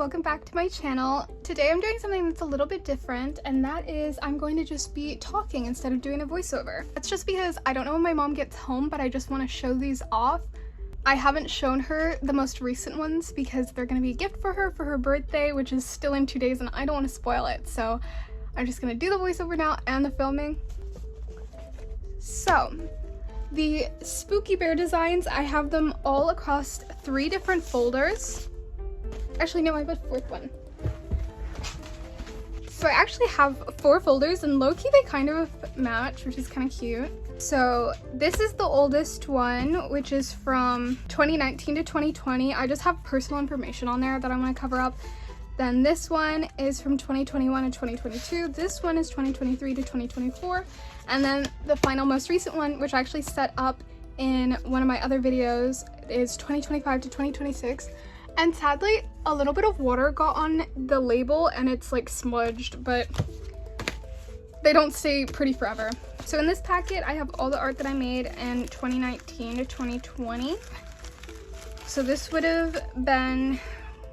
welcome back to my channel. Today I'm doing something that's a little bit different, and that is I'm going to just be talking instead of doing a voiceover. That's just because I don't know when my mom gets home, but I just want to show these off. I haven't shown her the most recent ones because they're going to be a gift for her birthday, which is still in 2 days, and I don't want to spoil it. So I'm just going to do the voiceover now and the filming. So the spooky bear designs, I have them all across 3 different folders. Actually, no, I have a 4th one. So I actually have 4 folders, and low-key they kind of match, which is kind of cute. So this is the oldest one, which is from 2019 to 2020. I just have personal information on there that I want to cover up. Then this one is from 2021 to 2022. This one is 2023 to 2024. And then the final most recent one, which I actually set up in one of my other videos, is 2025 to 2026. And sadly, a little bit of water got on the label and it's like smudged, but they don't stay pretty forever. So in this packet, I have all the art that I made in 2019 to 2020. So this would have been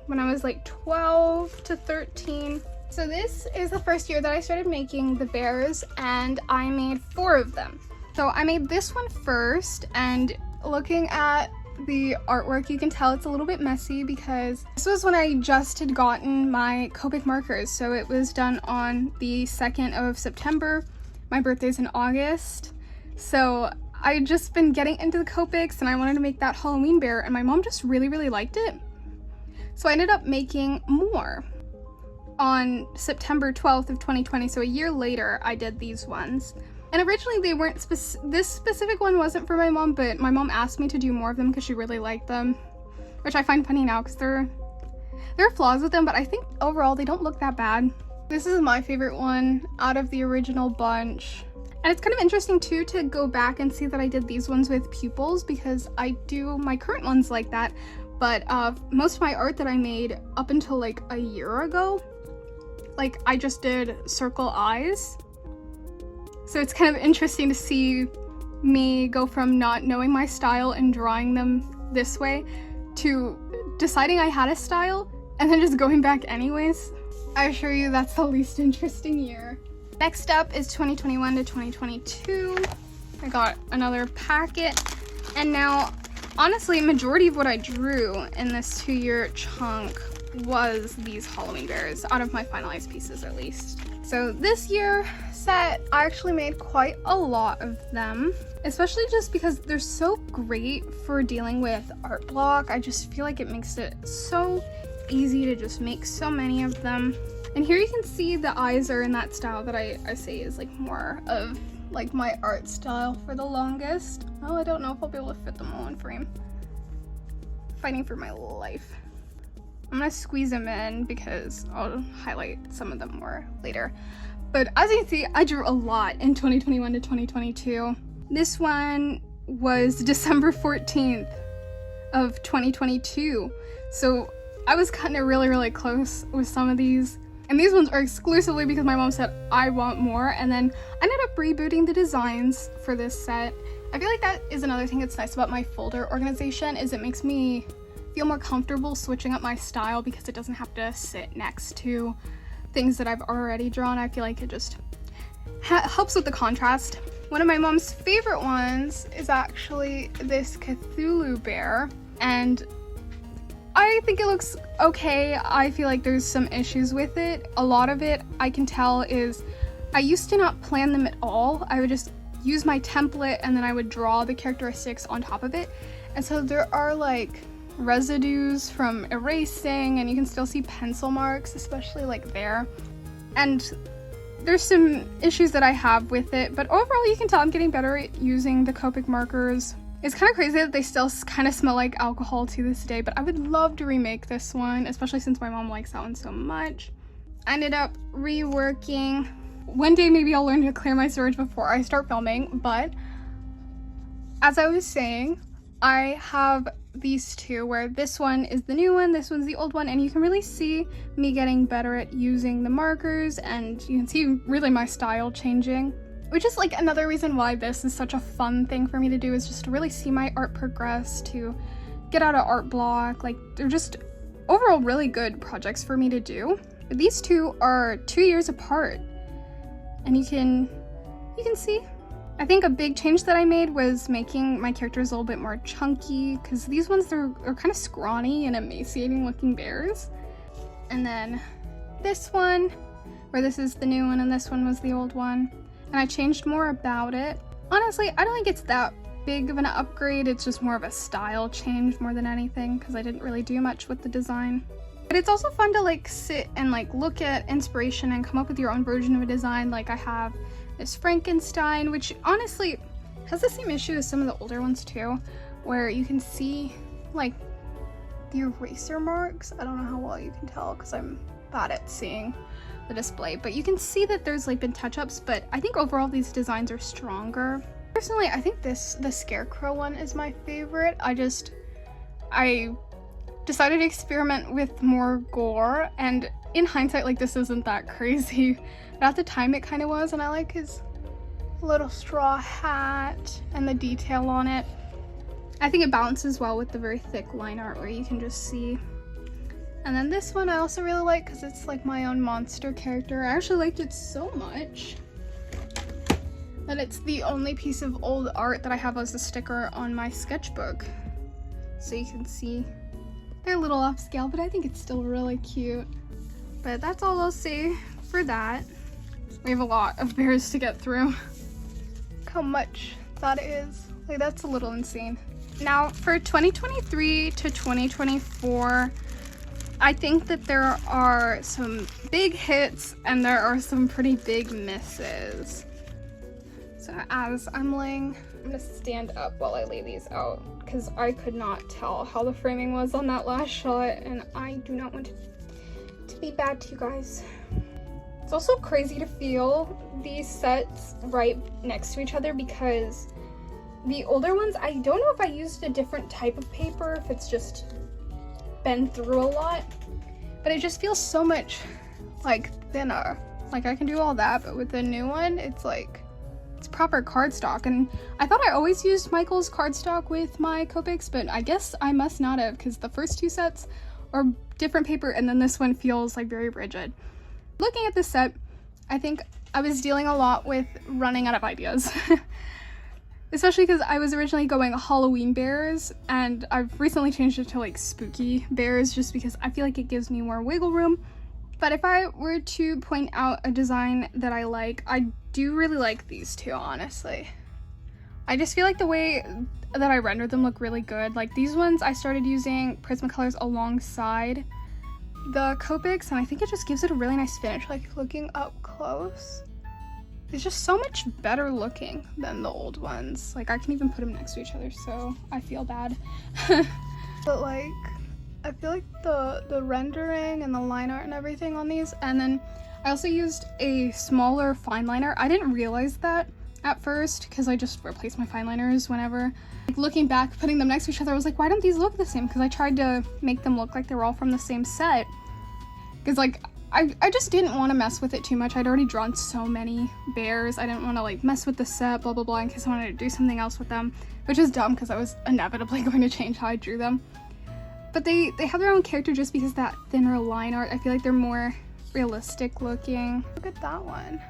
when I was like 12 to 13. So this is the first year that I started making the bears, and I made 4 of them. So I made this one first, and looking at the artwork, you can tell it's a little bit messy because this was when I just had gotten my copic markers. So it was done on the 2nd of September. My birthday's in August. So I had just been getting into the copics, and I wanted to make that Halloween bear, and my mom just really liked it. So I ended up making more on September 12th of 2020. So a year later, I did these ones. And originally they weren't, this specific one wasn't for my mom, but my mom asked me to do more of them because she really liked them, which I find funny now because there are flaws with them, but I think overall they don't look that bad. This is my favorite one out of the original bunch. And it's kind of interesting too to go back and see that I did these ones with pupils, because I do my current ones like that, but most of my art that I made up until like a year ago, like I just did circle eyes. So it's kind of interesting to see me go from not knowing my style and drawing them this way to deciding I had a style and then just going back anyways. I assure you that's the least interesting year. Next up is 2021 to 2022. I got another packet, and now honestly, majority of what I drew in this 2-year chunk was these Halloween bears, out of my finalized pieces at least. So this year set, I actually made quite a lot of them, especially just because they're so great for dealing with art block. I just feel like it makes it so easy to just make so many of them. And here you can see the eyes are in that style that I say is like more of like my art style for the longest. Oh, I don't know if I'll be able to fit them all in frame. Fighting for my life. I'm gonna squeeze them in because I'll highlight some of them more later. But as you can see, I drew a lot in 2021 to 2022. This one was December 14th of 2022. So I was cutting it really close with some of these. And these ones are exclusively because my mom said, I want more. And then I ended up rebooting the designs for this set. I feel like that is another thing that's nice about my folder organization, is it makes me feel more comfortable switching up my style because it doesn't have to sit next to things that I've already drawn. I feel like it just helps with the contrast. One of my mom's favorite ones is actually this Cthulhu bear, and I think it looks okay. I feel like there's some issues with it. A lot of it I can tell is I used to not plan them at all. I would just use my template and then I would draw the characteristics on top of it. And so there are like residues from erasing, and you can still see pencil marks, especially like there. And there's some issues that I have with it, but overall you can tell I'm getting better at using the copic markers. It's kind of crazy that they still kind of smell like alcohol to this day, but I would love to remake this one, especially since my mom likes that one so much. I ended up reworking. One day maybe I'll learn to clear my storage before I start filming, but as I was saying, I have these 2 where this one is the new one, this one's the old one, and you can really see me getting better at using the markers, and you can see really my style changing. Which is like another reason why this is such a fun thing for me to do, is just to really see my art progress, to get out of art block. Like, they're just overall really good projects for me to do. But these two are 2 years apart, and you can see. I think a big change that I made was making my characters a little bit more chunky, because these ones are kind of scrawny and emaciating looking bears. And then this one, where this is the new one and this one was the old one, and I changed more about it. Honestly, I don't think it's that big of an upgrade. It's just more of a style change more than anything, because I didn't really do much with the design. But it's also fun to like sit and like look at inspiration and come up with your own version of a design. Like I have this Frankenstein, which honestly has the same issue as some of the older ones too, where you can see like the eraser marks. I don't know how well you can tell because I'm bad at seeing the display, but you can see that there's like been touch-ups, but I think overall these designs are stronger. Personally, I think the scarecrow one is my favorite. I decided to experiment with more gore, and in hindsight, like, this isn't that crazy, but at the time it kind of was, and I like his little straw hat and the detail on it. I think it balances well with the very thick line art where you can just see. And then this one I also really like because it's like my own monster character. I actually liked it so much that it's the only piece of old art that I have as a sticker on my sketchbook. So you can see they're a little off scale, but I think it's still really cute. But that's all I'll say for that. We have a lot of bears to get through. Look how much that is. Like, that's a little insane. Now for 2023 to 2024, I think that there are some big hits and there are some pretty big misses. So as I'm gonna stand up while I lay these out because I could not tell how the framing was on that last shot, and I do not want to be bad to you guys. It's also crazy to feel these sets right next to each other because the older ones, I don't know if I used a different type of paper, if it's just been through a lot, but it just feels so much like thinner. Like I can do all that, but with the new one, it's like, it's proper cardstock. And I thought I always used Michael's cardstock with my copics, but I guess I must not have, because the first two sets are different paper and then this one feels like very rigid. Looking at this set, I think I was dealing a lot with running out of ideas. Especially because I was originally going Halloween bears, and I've recently changed it to like spooky bears just because I feel like it gives me more wiggle room. But if I were to point out a design that I like, I do really like these two, honestly. I just feel like the way that I rendered them look really good. Like these ones, I started using Prismacolors alongside the Copics, and I think it just gives it a really nice finish. Like looking up close, it's just so much better looking than the old ones. Like I can even put them next to each other, so I feel bad. But like, I feel like the rendering and the line art and everything on these, and then I also used a smaller fine liner. I didn't realize that at first because I just replaced my fine liners whenever. Like, looking back, putting them next to each other, I was like, why don't these look the same? Because I tried to make them look like they were all from the same set. Because like, I just didn't want to mess with it too much. I'd already drawn so many bears. I didn't want to like mess with the set, blah blah blah, in case I wanted to do something else with them, which is dumb because I was inevitably going to change how I drew them. But they have their own character just because that thinner line art, I feel like they're more realistic looking. Look at that one.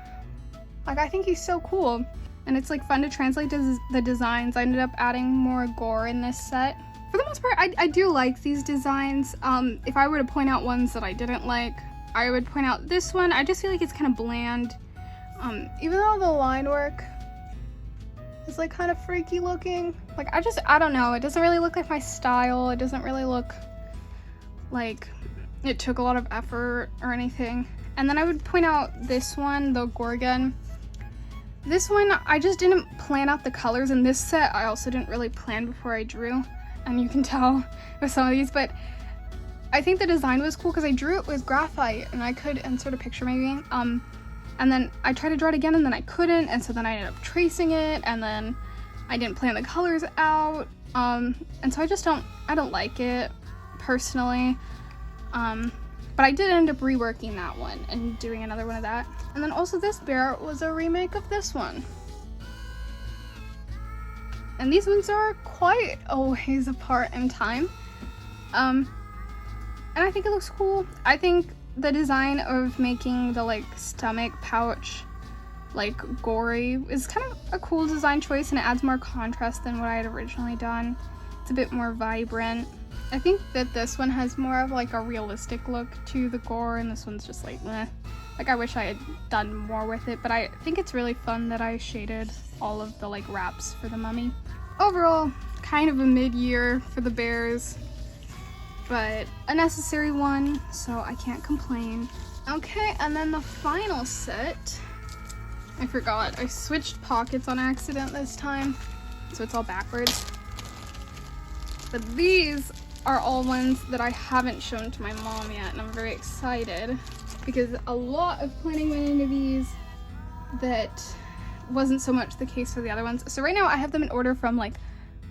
Like, I think he's so cool. And it's like fun to translate the designs. I ended up adding more gore in this set. For the most part, I do like these designs. If I were to point out ones that I didn't like, I would point out this one. I just feel like it's kind of bland. Even though the line work is like kind of freaky looking. Like I don't know. It doesn't really look like my style. It doesn't really look like it took a lot of effort or anything. And then I would point out this one, the Gorgon. This one, I just didn't plan out the colors. In this set, I also didn't really plan before I drew. And you can tell with some of these, but I think the design was cool because I drew it with graphite and I could insert a picture maybe. And then I tried to draw it again and then I couldn't, and so then I ended up tracing it, and then I didn't plan the colors out. And so I don't like it personally. But I did end up reworking that one and doing another one of that. And then also this bear was a remake of this one. And these ones are quite a ways apart in time. and I think it looks cool. I think the design of making the like stomach pouch like gory is kind of a cool design choice, and it adds more contrast than what I had originally done. It's a bit more vibrant. I think that this one has more of like a realistic look to the gore, and this one's just like meh. Like I wish I had done more with it, but I think it's really fun that I shaded all of the like wraps for the mummy. Overall, kind of a mid-year for the bears, but a necessary one, so I can't complain. Okay, and then the final set. I forgot, I switched pockets on accident this time, so it's all backwards. But these are all ones that I haven't shown to my mom yet, and I'm very excited because a lot of planning went into these that wasn't so much the case for the other ones. So right now I have them in order from like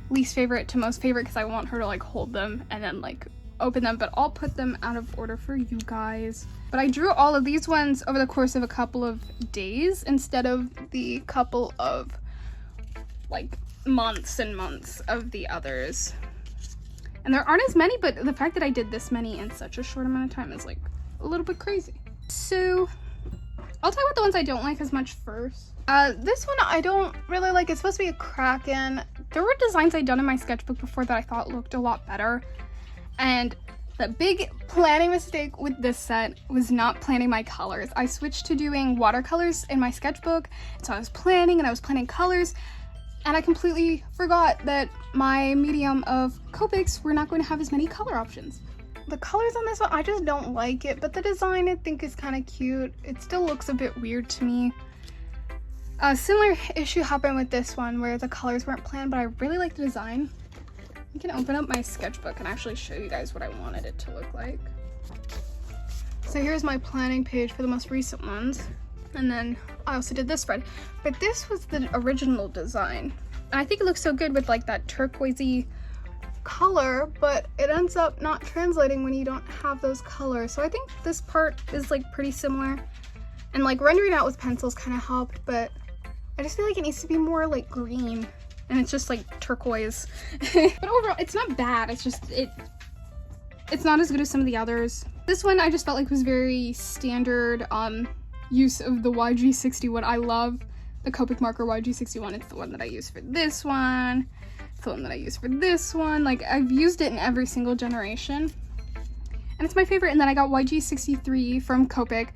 least favorite to most favorite because I want her to like hold them and then like open them, but I'll put them out of order for you guys. But I drew all of these ones over the course of a couple of days instead of the couple of like months and months of the others. And there aren't as many, but the fact that I did this many in such a short amount of time is like a little bit crazy. So I'll talk about the ones I don't like as much first. This one I don't really like. It's supposed to be a Kraken. There were designs I'd done in my sketchbook before that I thought looked a lot better. And the big planning mistake with this set was not planning my colors. I switched to doing watercolors in my sketchbook, so I was planning and I was planning colors, and I completely forgot that my medium of copics were not going to have as many color options. The colors on this one, I just don't like it, but the design I think is kind of cute. It still looks a bit weird to me. A similar issue happened with this one where the colors weren't planned, but I really like the design. I can open up my sketchbook and actually show you guys what I wanted it to look like. So here's my planning page for the most recent ones. And then I also did this spread. But this was the original design. And I think it looks so good with like that turquoisey color, but it ends up not translating when you don't have those colors. So I think this part is like pretty similar. And like rendering out with pencils kind of helped, but I just feel like it needs to be more like green. And it's just like turquoise. But overall, it's not bad. It's just, it's not as good as some of the others. This one I just felt like was very standard use of the YG61. I love the Copic marker YG61. It's the one that I use for this one. It's the one that I use for this one. Like I've used it in every single generation. And it's my favorite. And then I got YG63 from Copic.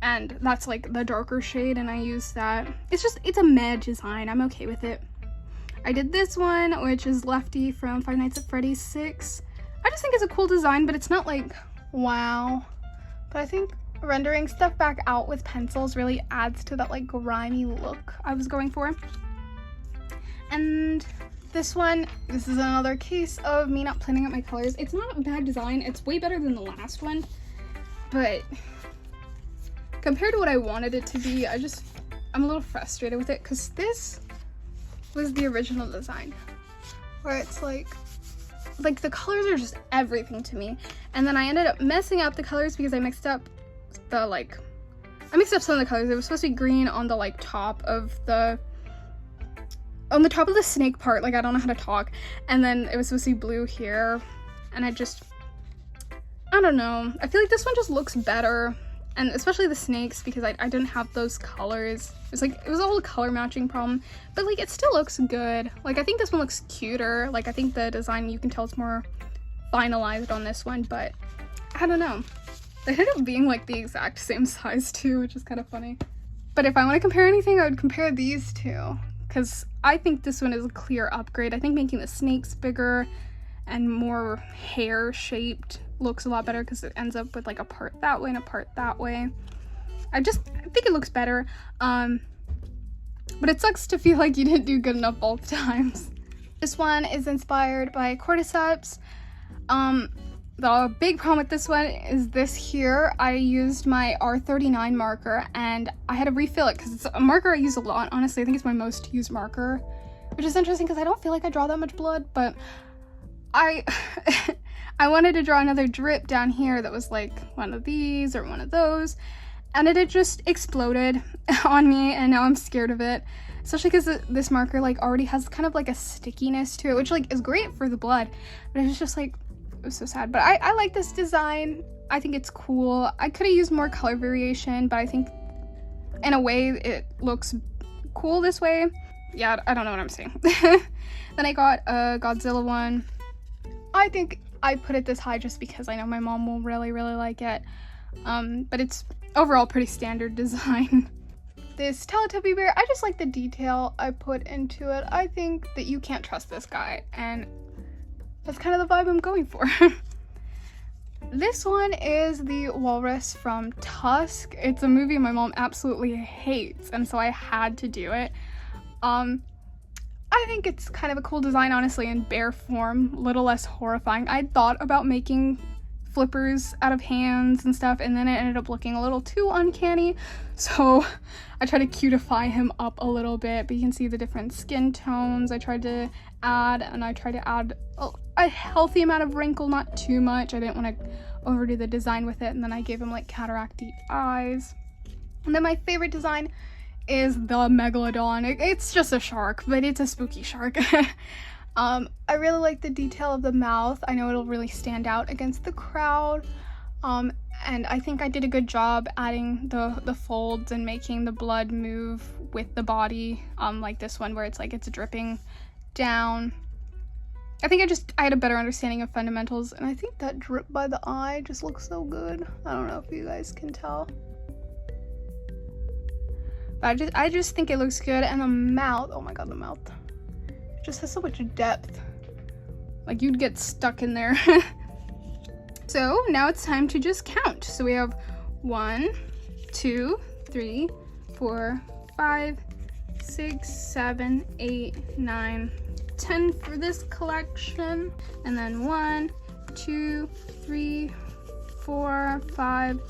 And that's like the darker shade, and I use that. It's a meh design. I'm okay with it. I did this one, which is Lefty from Five Nights at Freddy's 6. I just think it's a cool design, but it's not like, wow. But I think rendering stuff back out with pencils really adds to that like grimy look I was going for. And this one, this is another case of me not planning out my colors. It's not a bad design. It's way better than the last one, but compared to what I wanted it to be, I'm a little frustrated with it because this was the original design where it's like the colors are just everything to me, and then I ended up messing up the colors because I mixed up some of the colors. It was supposed to be green on the like top of the snake part, like I don't know how to talk, and then it was supposed to be blue here, and I don't know, I feel like this one just looks better. And especially the snakes, because I didn't have those colors. It was all a color matching problem, but like it still looks good. Like I think this one looks cuter. Like I think the design, you can tell it's more finalized on this one, but I don't know. They ended up being like the exact same size too, which is kind of funny. But if I want to compare anything, I would compare these two, because I think this one is a clear upgrade. I think making the snakes bigger and more hair shaped looks a lot better because it ends up with like a part that way and a part that way. I think it looks better, but it sucks to feel like you didn't do good enough both times. This one is inspired by cordyceps. The big problem with this one is this here. I used my R39 marker and I had to refill it because it's a marker I use a lot. Honestly, I think it's my most used marker, which is interesting because I don't feel like I draw that much blood, but I wanted to draw another drip down here that was like one of these or one of those, and it had just exploded on me, and now I'm scared of it, especially because this marker like already has kind of like a stickiness to it, which like is great for the blood, but it was just like was so sad. But I like this design. I think it's cool. I could have used more color variation, but I think in a way it looks cool this way. Yeah, I don't know what I'm saying. Then I got a Godzilla one. I think I put it this high just because I know my mom will really, really like it. But it's overall pretty standard design. This Teletubby bear, I just like the detail I put into it. I think that you can't trust this guy, and that's kind of the vibe I'm going for. This one is the walrus from Tusk. It's a movie my mom absolutely hates, and so I had to do it. I think it's kind of a cool design, honestly, in bear form, a little less horrifying. I thought about making flippers out of hands and stuff, and then it ended up looking a little too uncanny, so I tried to cutify him up a little bit, but you can see the different skin tones I tried to add, and I tried to add a healthy amount of wrinkle, not too much. I didn't want to overdo the design with it, and then I gave him like cataracty eyes. And then my favorite design is the Megalodon. It's just a shark, but it's a spooky shark. I really like the detail of the mouth. I know it'll really stand out against the crowd. And I think I did a good job adding the folds and making the blood move with the body, like this one where it's like it's dripping down. I think I had a better understanding of fundamentals, and I think that drip by the eye just looks so good. I don't know if you guys can tell. But I just think it looks good, and the mouth, oh my god, the mouth just has so much depth. Like, you'd get stuck in there. So now it's time to just count. So we have 1, 2, 3, 4, 5, 6, 7, 8, 9, 10 for this collection. And then 1, 2, 3, 4, 5,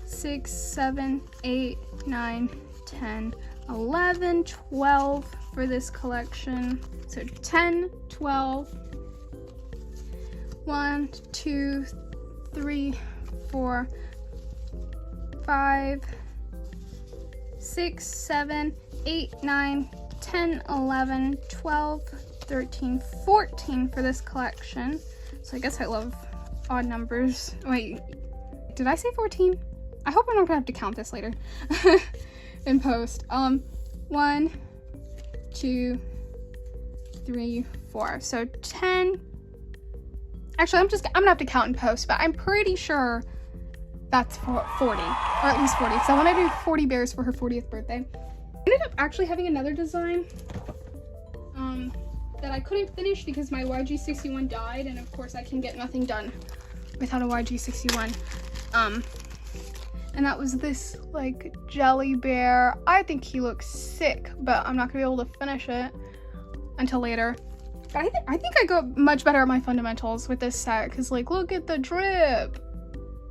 6, 7, 8, 9, 10, 11, 12 for this collection. So 10, 12, 1, 2, 3, 4, 5, 6, 7, 8, 9, 10, 11, 12, 13, 14 for this collection. So I guess I love odd numbers. Wait, did I say 14? I hope I'm not gonna have to count this later in post. 1, 2, 3, 4. So 10. Actually, I'm gonna have to count in post, but I'm pretty sure that's 40, or at least 40. So I want to do 40 bears for her 40th birthday. I ended up actually having another design that I couldn't finish because my YG61 died, and of course I can get nothing done without a YG61. And that was this like jelly bear. I think he looks sick, but I'm not gonna be able to finish it until later. But I think I got much better at my fundamentals with this set, because like, look at the drip.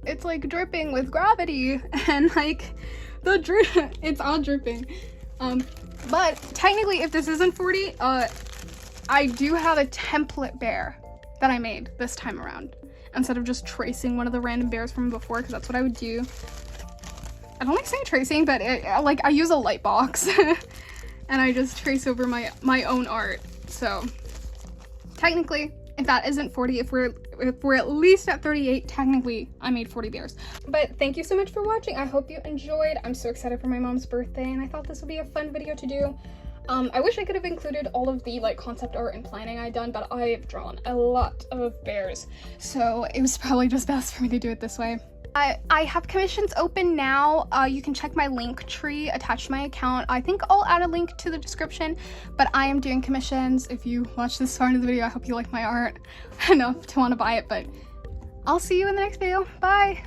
It's like dripping with gravity, and like the drip, it's all dripping. But technically, if this isn't 40, I do have a template bear that I made this time around, instead of just tracing one of the random bears from before, because that's what I would do. I don't like saying tracing, but like I use a light box and I just trace over my own art. So technically, if that isn't 40, if we're at least at 38, technically I made 40 bears. But thank you so much for watching. I hope you enjoyed. I'm so excited for my mom's birthday, and I thought this would be a fun video to do. I wish I could have included all of the like concept art and planning I'd done, but I've drawn a lot of bears, so it was probably just best for me to do it this way. I have commissions open now. You can check my link tree attached to my account. I think I'll add a link to the description, but I am doing commissions. If you watch this far into the video, I hope you like my art enough to want to buy it, but I'll see you in the next video. Bye!